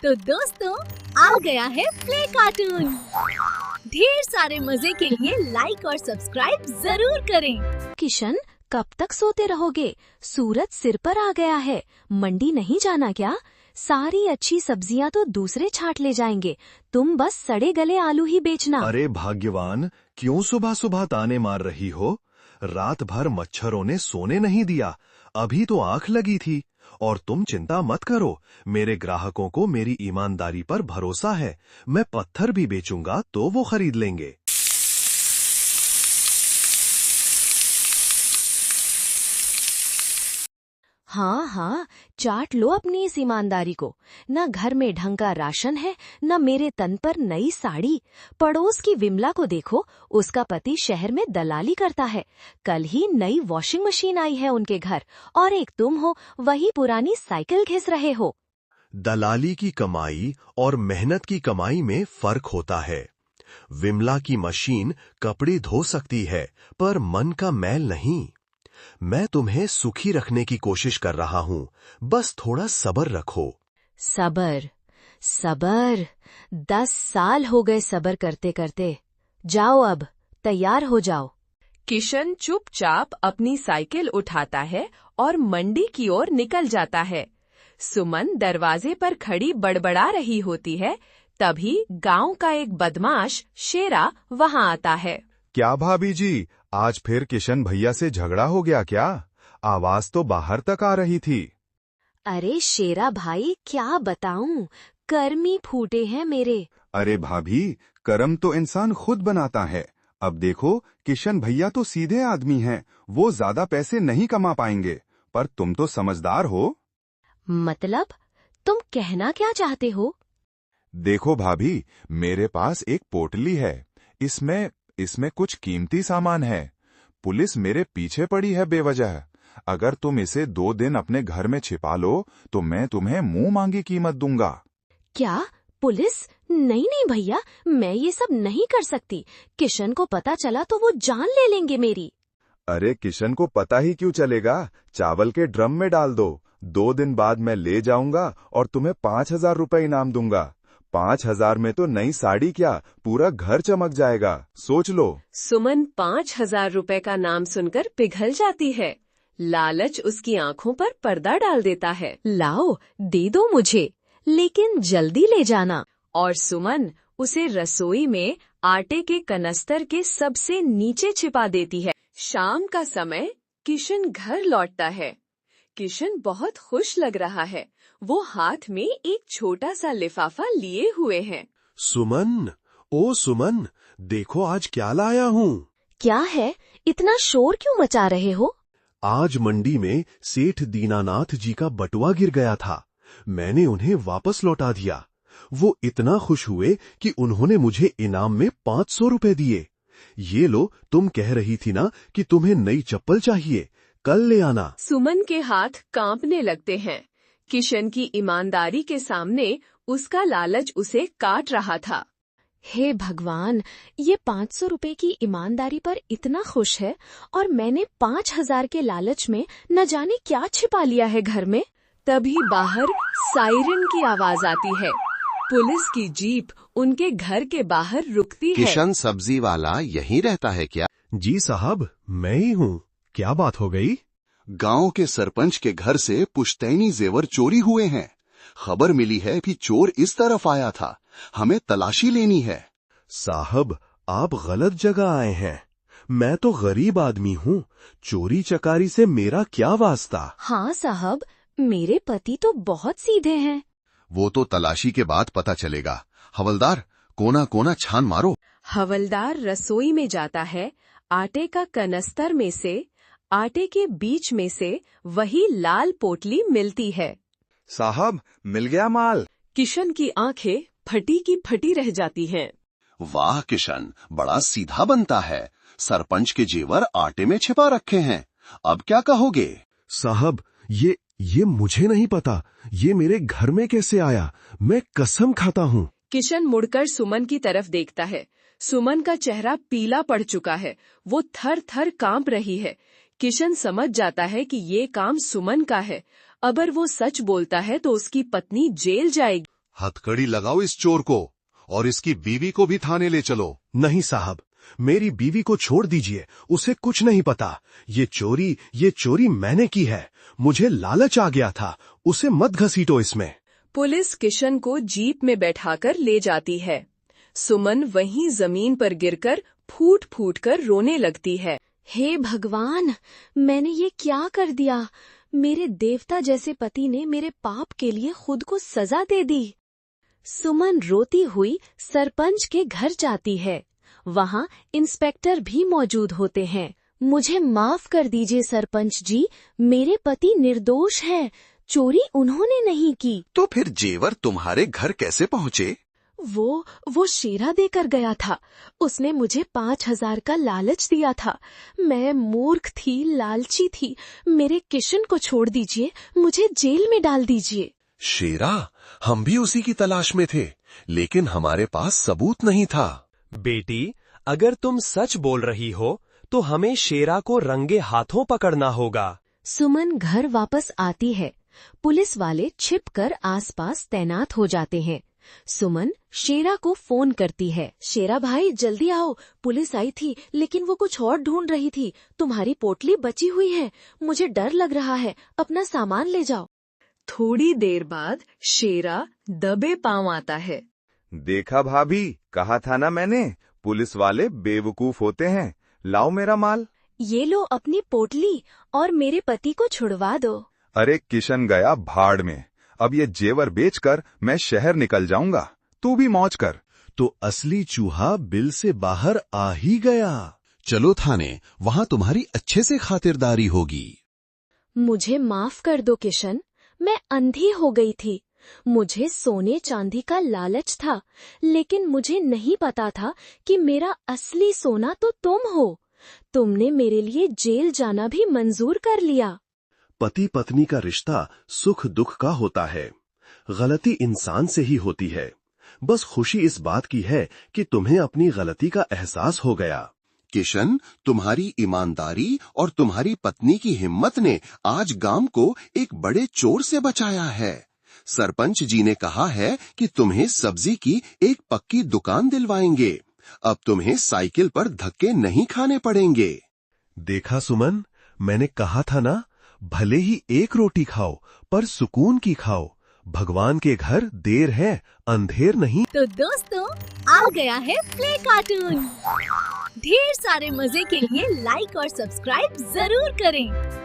तो दोस्तों आ गया है प्ले कार्टून। ढेर सारे मजे के लिए लाइक और सब्सक्राइब जरूर करें। किशन, कब तक सोते रहोगे? सूरज सिर पर आ गया है। मंडी नहीं जाना क्या? सारी अच्छी सब्जियां तो दूसरे छाट ले जाएंगे। तुम बस सड़े गले आलू ही बेचना। अरे भाग्यवान, क्यों सुबह सुबह ताने मार रही हो? रात भर मच्छरों ने सोने नहीं दिया। अभी तो आंख लगी थी। और तुम चिंता मत करो, मेरे ग्राहकों को मेरी ईमानदारी पर भरोसा है। मैं पत्थर भी बेचूंगा तो वो खरीद लेंगे। हाँ हाँ, चाट लो अपनी इस ईमानदारी को। न घर में ढंग का राशन है, न मेरे तन पर नई साड़ी। पड़ोस की विमला को देखो, उसका पति शहर में दलाली करता है। कल ही नई वॉशिंग मशीन आई है उनके घर, और एक तुम हो, वही पुरानी साइकिल घिस रहे हो। दलाली की कमाई और मेहनत की कमाई में फर्क होता है। विमला की मशीन कपड़े धो सकती है, पर मन का मैल नहीं। मैं तुम्हें सुखी रखने की कोशिश कर रहा हूँ, बस थोड़ा सब्र रखो। सबर सबर, 10 साल हो गए सबर करते करते। जाओ अब, तैयार हो जाओ। किशन चुपचाप अपनी साइकिल उठाता है और मंडी की ओर निकल जाता है। सुमन दरवाजे पर खड़ी बड़बड़ा रही होती है। तभी गांव का एक बदमाश शेरा वहां आता है। क्या भाभी जी, आज फिर किशन भैया से झगड़ा हो गया क्या? आवाज तो बाहर तक आ रही थी। अरे शेरा भाई, क्या बताऊं, कर्मी फूटे हैं मेरे। अरे भाभी, कर्म तो इंसान खुद बनाता है। अब देखो, किशन भैया तो सीधे आदमी हैं, वो ज्यादा पैसे नहीं कमा पाएंगे, पर तुम तो समझदार हो। मतलब, तुम कहना क्या चाहते हो? देखो भाभी, मेरे पास एक पोटली है। इसमें कुछ कीमती सामान है। पुलिस मेरे पीछे पड़ी है बेवजह। अगर तुम इसे 2 दिन अपने घर में छिपा लो तो मैं तुम्हें मुंह मांगी कीमत दूंगा। क्या? पुलिस? नहीं नहीं भैया, मैं ये सब नहीं कर सकती। किशन को पता चला तो वो जान ले लेंगे मेरी। अरे किशन को पता ही क्यों चलेगा? चावल के ड्रम में डाल दो। 2 दिन बाद मैं ले जाऊंगा और तुम्हें 5,000 रुपए इनाम दूंगा। 5,000 में तो नई साड़ी क्या, पूरा घर चमक जाएगा। सोच लो। सुमन 5,000 रुपए का नाम सुनकर पिघल जाती है। लालच उसकी आंखों पर पर्दा डाल देता है। लाओ, दे दो मुझे, लेकिन जल्दी ले जाना। और सुमन उसे रसोई में आटे के कनस्तर के सबसे नीचे छिपा देती है। शाम का समय किशन घर लौटता है। किशन बहुत खुश लग रहा है। वो हाथ में एक छोटा सा लिफाफा लिए हुए है। सुमन, ओ सुमन, देखो आज क्या लाया हूँ। क्या है? इतना शोर क्यों मचा रहे हो? आज मंडी में सेठ दीनानाथ जी का बटुआ गिर गया था। मैंने उन्हें वापस लौटा दिया। वो इतना खुश हुए कि उन्होंने मुझे इनाम में 500 रुपए दिए। ये लो, तुम कह रही थी ना कि तुम्हें नई चप्पल चाहिए, कल ले आना। सुमन के हाथ कांपने लगते हैं। किशन की ईमानदारी के सामने उसका लालच उसे काट रहा था। हे भगवान, ये 500 रुपए की ईमानदारी पर इतना खुश है, और मैंने 5,000 के लालच में न जाने क्या छिपा लिया है घर में। तभी बाहर सायरन की आवाज आती है। पुलिस की जीप उनके घर के बाहर रुकती है। किशन सब्जी वाला यहीं रहता है क्या? जी साहब, मैं ही हूँ। क्या बात हो गई? गांव के सरपंच के घर से पुश्तैनी जेवर चोरी हुए हैं। खबर मिली है कि चोर इस तरफ आया था। हमें तलाशी लेनी है। साहब, आप गलत जगह आए हैं। मैं तो गरीब आदमी हूँ। चोरी चकारी से मेरा क्या वास्ता? हाँ साहब, मेरे पति तो बहुत सीधे हैं। वो तो तलाशी के बाद पता चलेगा। हवलदार, कोना कोना छान मारो। हवलदार रसोई में जाता है। आटे का कनस्तर में से, आटे के बीच में से वही लाल पोटली मिलती है। साहब, मिल गया माल। किशन की आंखें फटी की फटी रह जाती हैं। वाह किशन, बड़ा सीधा बनता है। सरपंच के जेवर आटे में छिपा रखे हैं। अब क्या कहोगे? साहब, ये मुझे नहीं पता। ये मेरे घर में कैसे आया? मैं कसम खाता हूँ। किशन मुड़कर सुमन की तरफ देखता है। सुमन का चेहरा पीला पड़ चुका है। वो थर थर कांप रही है। किशन समझ जाता है कि ये काम सुमन का है। अगर वो सच बोलता है तो उसकी पत्नी जेल जाएगी। हथकड़ी लगाओ इस चोर को और इसकी बीवी को भी थाने ले चलो। नहीं साहब, मेरी बीवी को छोड़ दीजिए, उसे कुछ नहीं पता। ये चोरी मैंने की है। मुझे लालच आ गया था, उसे मत घसीटो इसमें। पुलिस किशन को जीप में बैठाकर ले जाती है। सुमन वहीं जमीन पर गिरकर फूट फूट कर रोने लगती है। हे भगवान, मैंने ये क्या कर दिया? मेरे देवता जैसे पति ने मेरे पाप के लिए खुद को सजा दे दी। सुमन रोती हुई सरपंच के घर जाती है। वहाँ इंस्पेक्टर भी मौजूद होते हैं। मुझे माफ कर दीजिए सरपंच जी, मेरे पति निर्दोष है, चोरी उन्होंने नहीं की। तो फिर जेवर तुम्हारे घर कैसे पहुँचे? वो शेरा देकर गया था। उसने मुझे 5,000 का लालच दिया था। मैं मूर्ख थी, लालची थी। मेरे किशन को छोड़ दीजिए, मुझे जेल में डाल दीजिए। शेरा, हम भी उसी की तलाश में थे, लेकिन हमारे पास सबूत नहीं था। बेटी, अगर तुम सच बोल रही हो तो हमें शेरा को रंगे हाथों पकड़ना होगा। सुमन घर वापस आती है। पुलिस वाले छिपकर आसपास तैनात हो जाते हैं। सुमन शेरा को फोन करती है। शेरा भाई, जल्दी आओ, पुलिस आई थी लेकिन वो कुछ और ढूंढ रही थी। तुम्हारी पोटली बची हुई है, मुझे डर लग रहा है, अपना सामान ले जाओ। थोड़ी देर बाद शेरा दबे पांव आता है। देखा भाभी, कहा था ना मैंने, पुलिस वाले बेवकूफ होते हैं। लाओ मेरा माल। ये लो अपनी पोटली और मेरे पति को छुड़वा दो। अरे किशन गया भाड़ में, अब ये जेवर बेचकर मैं शहर निकल जाऊंगा, तू भी मौज कर। तो असली चूहा बिल से बाहर आ ही गया। चलो थाने, वहाँ तुम्हारी अच्छे से खातिरदारी होगी। मुझे माफ कर दो किशन, मैं अंधी हो गई थी। मुझे सोने चांदी का लालच था, लेकिन मुझे नहीं पता था कि मेरा असली सोना तो तुम हो। तुमने मेरे लिए जेल जाना भी मंजूर कर लिया। पति पत्नी का रिश्ता सुख दुख का होता है। गलती इंसान से ही होती है। बस खुशी इस बात की है कि तुम्हें अपनी गलती का एहसास हो गया। किशन, तुम्हारी ईमानदारी और तुम्हारी पत्नी की हिम्मत ने आज गांव को एक बड़े चोर से बचाया है। सरपंच जी ने कहा है कि तुम्हें सब्जी की एक पक्की दुकान दिलवाएंगे। अब तुम्हें साइकिल पर धक्के नहीं खाने पड़ेंगे। देखा सुमन, मैंने कहा था ना, भले ही एक रोटी खाओ पर सुकून की खाओ। भगवान के घर देर है, अंधेर नहीं। तो दोस्तों, आ गया है प्ले कार्टून। ढेर सारे मजे के लिए लाइक और सब्सक्राइब जरूर करें।